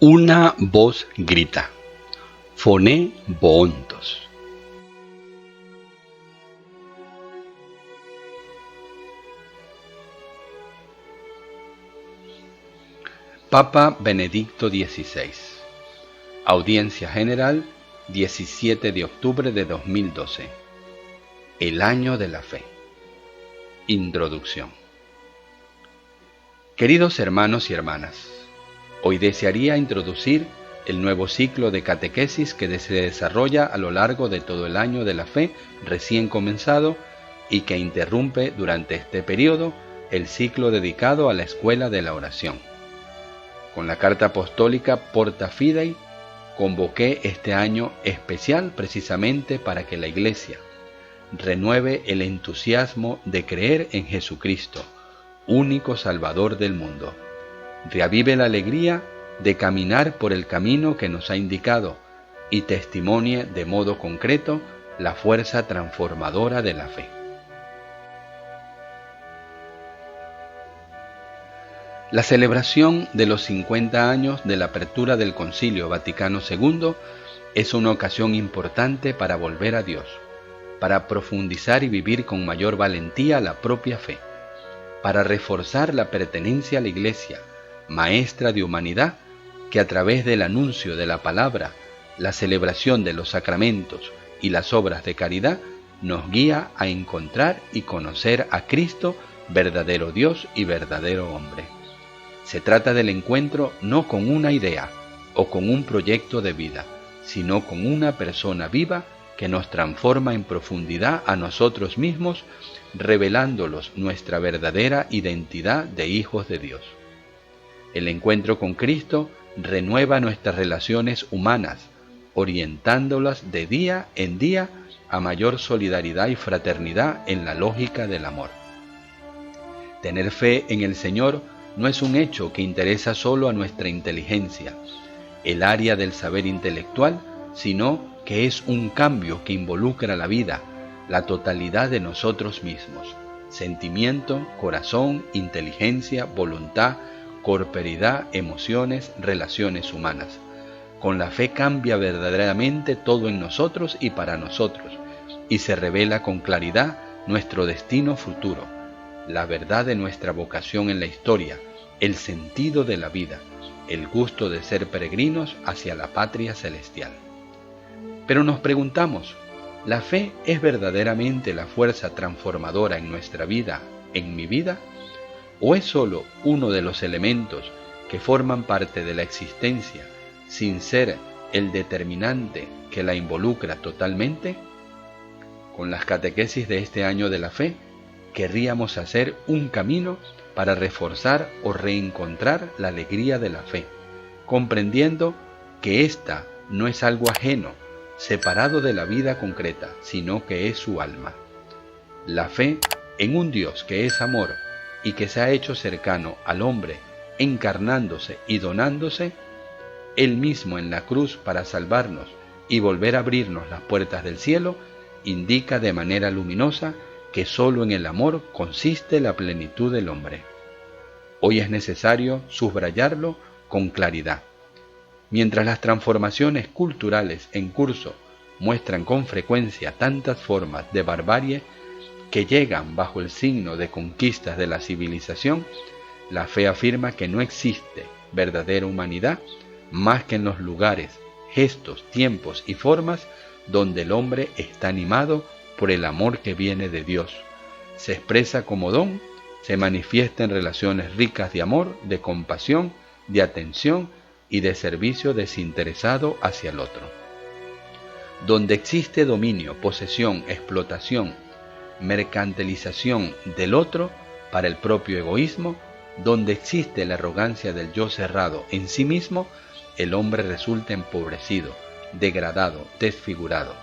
Una voz grita: «Phoné Boontos». Papa Benedicto XVI. Audiencia General, 17 de octubre de 2012. El año de la fe. Introducción. Queridos hermanos y hermanas, hoy desearía introducir el nuevo ciclo de catequesis que se desarrolla a lo largo de todo el año de la fe recién comenzado y que interrumpe durante este periodo el ciclo dedicado a la escuela de la oración. Con la carta apostólica Porta Fidei convoqué este año especial precisamente para que la Iglesia renueve el entusiasmo de creer en Jesucristo, único Salvador del mundo. Reavive la alegría de caminar por el camino que nos ha indicado y testimonie de modo concreto la fuerza transformadora de la fe. La celebración de los 50 años de la apertura del Concilio Vaticano II es una ocasión importante para volver a Dios, para profundizar y vivir con mayor valentía la propia fe, para reforzar la pertenencia a la Iglesia, maestra de humanidad, que a través del anuncio de la palabra, la celebración de los sacramentos y las obras de caridad, nos guía a encontrar y conocer a Cristo, verdadero Dios y verdadero hombre. Se trata del encuentro no con una idea o con un proyecto de vida, sino con una persona viva que nos transforma en profundidad a nosotros mismos, revelándolos nuestra verdadera identidad de hijos de Dios. El encuentro con Cristo renueva nuestras relaciones humanas, orientándolas de día en día a mayor solidaridad y fraternidad en la lógica del amor. Tener fe en el Señor no es un hecho que interesa solo a nuestra inteligencia, el área del saber intelectual, sino que es un cambio que involucra la vida, la totalidad de nosotros mismos: sentimiento, corazón, inteligencia, voluntad, corporeidad, emociones, relaciones humanas. Con la fe cambia verdaderamente todo en nosotros y para nosotros, y se revela con claridad nuestro destino futuro, la verdad de nuestra vocación en la historia, el sentido de la vida, el gusto de ser peregrinos hacia la patria celestial. Pero nos preguntamos, ¿la fe es verdaderamente la fuerza transformadora en nuestra vida, en mi vida? ¿O es solo uno de los elementos que forman parte de la existencia, sin ser el determinante que la involucra totalmente? Con las catequesis de este año de la fe, querríamos hacer un camino para reforzar o reencontrar la alegría de la fe, comprendiendo que ésta no es algo ajeno, separado de la vida concreta, sino que es su alma. La fe en un Dios que es amor y que se ha hecho cercano al hombre, encarnándose y donándose, Él mismo en la cruz para salvarnos y volver a abrirnos las puertas del cielo, indica de manera luminosa que solo en el amor consiste la plenitud del hombre. Hoy es necesario subrayarlo con claridad. Mientras las transformaciones culturales en curso muestran con frecuencia tantas formas de barbarie que llegan bajo el signo de conquistas de la civilización, la fe afirma que no existe verdadera humanidad más que en los lugares, gestos, tiempos y formas donde el hombre está animado por el amor que viene de Dios, se expresa como don, se manifiesta en relaciones ricas de amor, de compasión, de atención y de servicio desinteresado hacia el otro. Donde existe dominio, posesión, explotación, mercantilización del otro para el propio egoísmo, donde existe la arrogancia del yo cerrado en sí mismo, el hombre resulta empobrecido, degradado, desfigurado.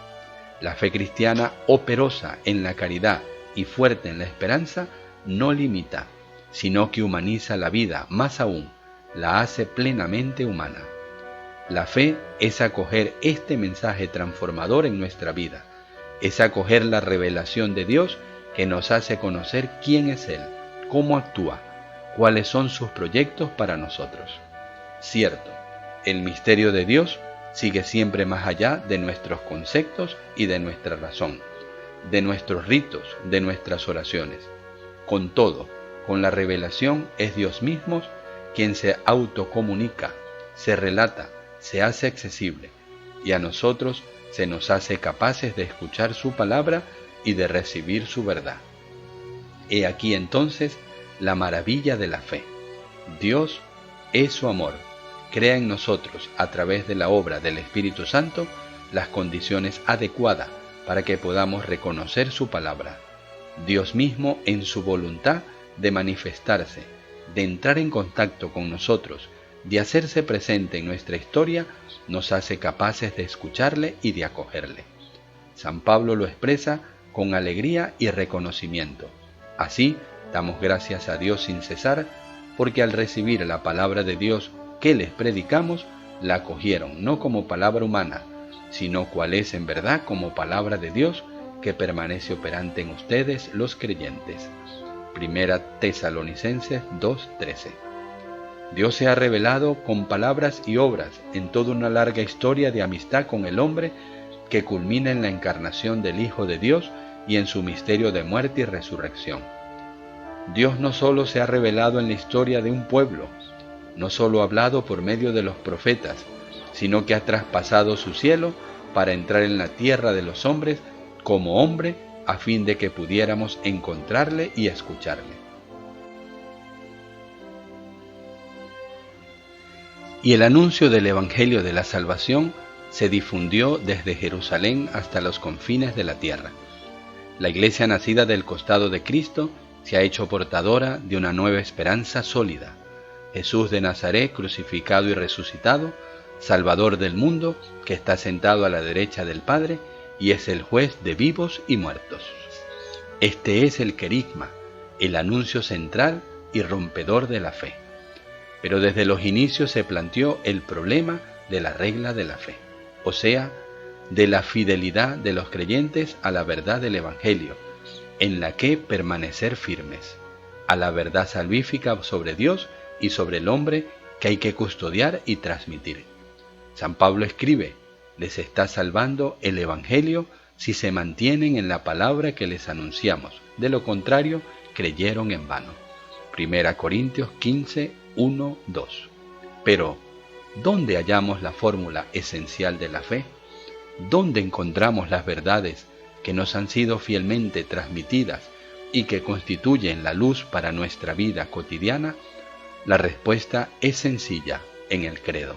La fe cristiana, operosa en la caridad y fuerte en la esperanza, no limita, sino que humaniza la vida, más aún, la hace plenamente humana. La fe es acoger este mensaje transformador en nuestra vida, es acoger la revelación de Dios que nos hace conocer quién es Él, cómo actúa, cuáles son sus proyectos para nosotros. Cierto, El misterio de Dios sigue siempre más allá de nuestros conceptos y de nuestra razón, de nuestros ritos, de nuestras oraciones. Con todo, con la revelación es Dios mismo quien se autocomunica, se relata, se hace accesible, y a nosotros se nos hace capaces de escuchar su palabra y de recibir su verdad. He aquí entonces la maravilla de la fe. Dios es su amor. Crea en nosotros, a través de la obra del Espíritu Santo, las condiciones adecuadas para que podamos reconocer su palabra. Dios mismo, en su voluntad de manifestarse, de entrar en contacto con nosotros, de hacerse presente en nuestra historia, nos hace capaces de escucharle y de acogerle. San Pablo lo expresa con alegría y reconocimiento. Así, damos gracias a Dios sin cesar, porque al recibir la palabra de Dios que les predicamos, la acogieron no como palabra humana, sino cual es en verdad como palabra de Dios que permanece operante en ustedes los creyentes. Primera Tesalonicenses 2:13. Dios se ha revelado con palabras y obras en toda una larga historia de amistad con el hombre que culmina en la encarnación del Hijo de Dios y en su misterio de muerte y resurrección. Dios no solo se ha revelado en la historia de un pueblo, no solo ha hablado por medio de los profetas, sino que ha traspasado su cielo para entrar en la tierra de los hombres como hombre a fin de que pudiéramos encontrarle y escucharle. Y el anuncio del Evangelio de la Salvación se difundió desde Jerusalén hasta los confines de la tierra. La iglesia nacida del costado de Cristo se ha hecho portadora de una nueva esperanza sólida. Jesús de Nazaret, crucificado y resucitado, Salvador del mundo, que está sentado a la derecha del Padre y es el juez de vivos y muertos. Este es el querigma, el anuncio central y rompedor de la fe. Pero desde los inicios se planteó el problema de la regla de la fe, o sea, de la fidelidad de los creyentes a la verdad del Evangelio, en la que permanecer firmes, a la verdad salvífica sobre Dios y sobre el hombre que hay que custodiar y transmitir. San Pablo escribe: les está salvando el Evangelio si se mantienen en la palabra que les anunciamos, de lo contrario creyeron en vano. Primera Corintios 15, 1, 2. Pero, ¿dónde hallamos la fórmula esencial de la fe? ¿Dónde encontramos las verdades que nos han sido fielmente transmitidas y que constituyen la luz para nuestra vida cotidiana? La respuesta es sencilla: en el credo.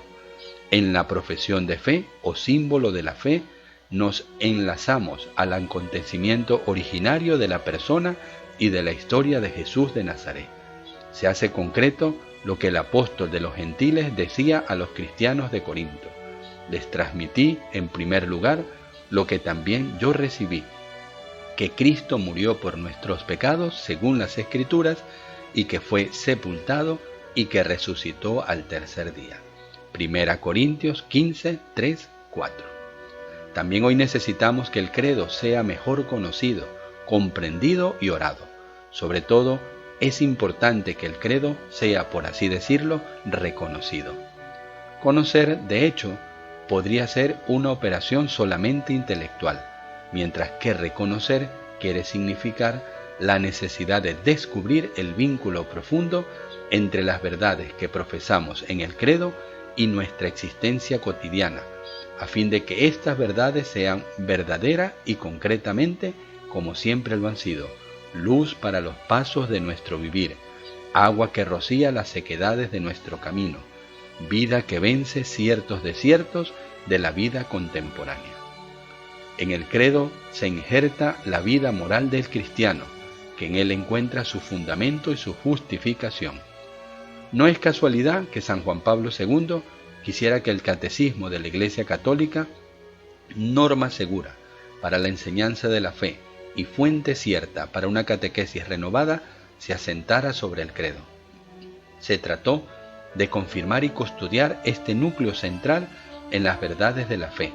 En la profesión de fe o símbolo de la fe nos enlazamos al acontecimiento originario de la persona y de la historia de Jesús de Nazaret. Se hace concreto lo que el apóstol de los gentiles decía a los cristianos de Corinto: les transmití en primer lugar lo que también yo recibí, que Cristo murió por nuestros pecados según las Escrituras y que fue sepultado y que resucitó al tercer día. Primera Corintios 15, 3, 4. También hoy necesitamos que el credo sea mejor conocido, comprendido y orado. Sobre todo, es importante que el credo sea, por así decirlo, reconocido. Conocer, de hecho, podría ser una operación solamente intelectual, mientras que reconocer quiere significar la necesidad de descubrir el vínculo profundo entre las verdades que profesamos en el credo y nuestra existencia cotidiana, a fin de que estas verdades sean verdaderas y concretamente, como siempre lo han sido, luz para los pasos de nuestro vivir, agua que rocía las sequedades de nuestro camino, vida que vence ciertos desiertos de la vida contemporánea. En el credo se injerta la vida moral del cristiano, que en él encuentra su fundamento y su justificación. No es casualidad que San Juan Pablo II quisiera que el catecismo de la Iglesia Católica, norma segura para la enseñanza de la fe y fuente cierta para una catequesis renovada, se asentara sobre el credo. Se trató de confirmar y custodiar este núcleo central en las verdades de la fe,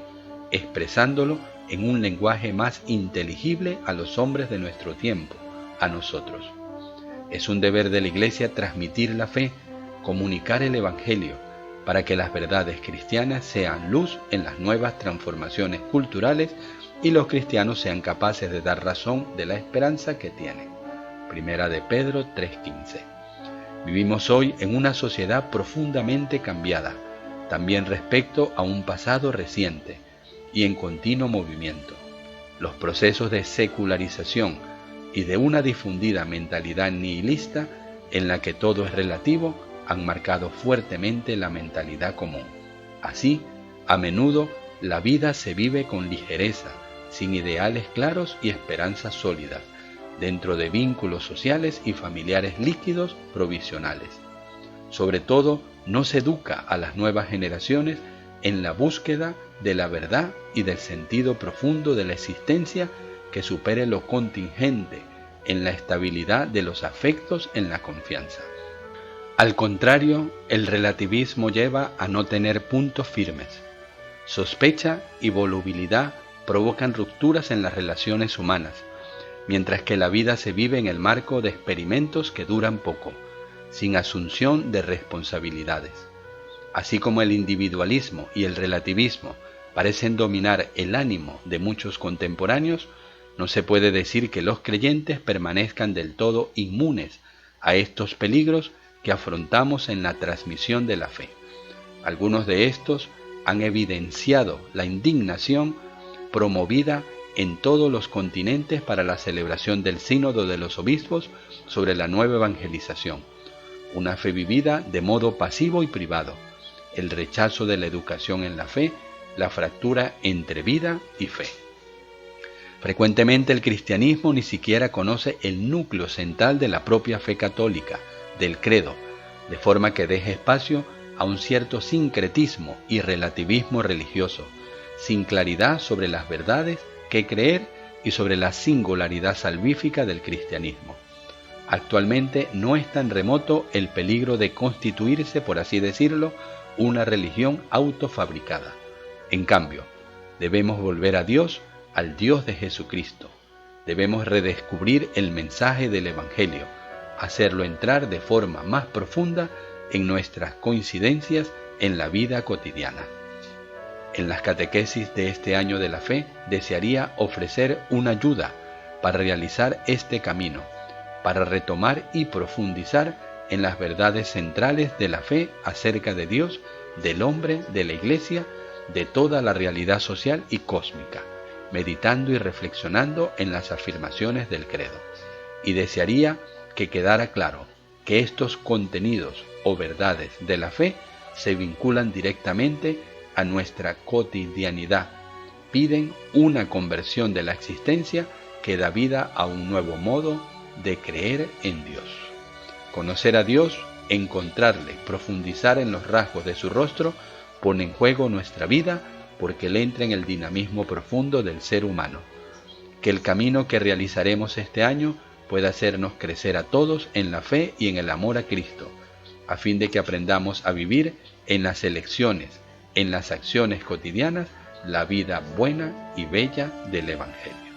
expresándolo en un lenguaje más inteligible a los hombres de nuestro tiempo, a nosotros. Es un deber de la Iglesia transmitir la fe, comunicar el Evangelio, para que las verdades cristianas sean luz en las nuevas transformaciones culturales y los cristianos sean capaces de dar razón de la esperanza que tienen. Primera de Pedro 3:15. Vivimos hoy en una sociedad profundamente cambiada, también respecto a un pasado reciente y en continuo movimiento. Los procesos de secularización y de una difundida mentalidad nihilista en la que todo es relativo han marcado fuertemente la mentalidad común. Así, a menudo la vida se vive con ligereza, sin ideales claros y esperanzas sólidas, dentro de vínculos sociales y familiares líquidos provisionales. Sobre todo, no se educa a las nuevas generaciones en la búsqueda de la verdad y del sentido profundo de la existencia que supere lo contingente, en la estabilidad de los afectos, en la confianza. Al contrario, el relativismo lleva a no tener puntos firmes. Sospecha y volubilidad provocan rupturas en las relaciones humanas, mientras que la vida se vive en el marco de experimentos que duran poco, sin asunción de responsabilidades. Así como el individualismo y el relativismo parecen dominar el ánimo de muchos contemporáneos, no se puede decir que los creyentes permanezcan del todo inmunes a estos peligros que afrontamos en la transmisión de la fe. Algunos de estos han evidenciado la indignación promovida en todos los continentes para la celebración del Sínodo de los Obispos sobre la nueva evangelización, una fe vivida de modo pasivo y privado, el rechazo de la educación en la fe, la fractura entre vida y fe. Frecuentemente el cristianismo ni siquiera conoce el núcleo central de la propia fe católica, del credo, de forma que deje espacio a un cierto sincretismo y relativismo religioso, sin claridad sobre las verdades que creer y sobre la singularidad salvífica del cristianismo. Actualmente no es tan remoto el peligro de constituirse, por así decirlo, una religión autofabricada. En cambio, debemos volver a Dios, al Dios de Jesucristo. Debemos redescubrir el mensaje del Evangelio, hacerlo entrar de forma más profunda en nuestras coincidencias en la vida cotidiana. En las catequesis de este año de la fe desearía ofrecer una ayuda para realizar este camino, para retomar y profundizar en las verdades centrales de la fe acerca de Dios, del hombre, de la Iglesia, de toda la realidad social y cósmica, meditando y reflexionando en las afirmaciones del credo. Y desearía que quedara claro que estos contenidos o verdades de la fe se vinculan directamente a nuestra cotidianidad, piden una conversión de la existencia que da vida a un nuevo modo de creer en Dios. Conocer a Dios, encontrarle, profundizar en los rasgos de su rostro, pone en juego nuestra vida porque Él entra en el dinamismo profundo del ser humano. Que el camino que realizaremos este año pueda hacernos crecer a todos en la fe y en el amor a Cristo, a fin de que aprendamos a vivir en las elecciones, en las acciones cotidianas, la vida buena y bella del Evangelio.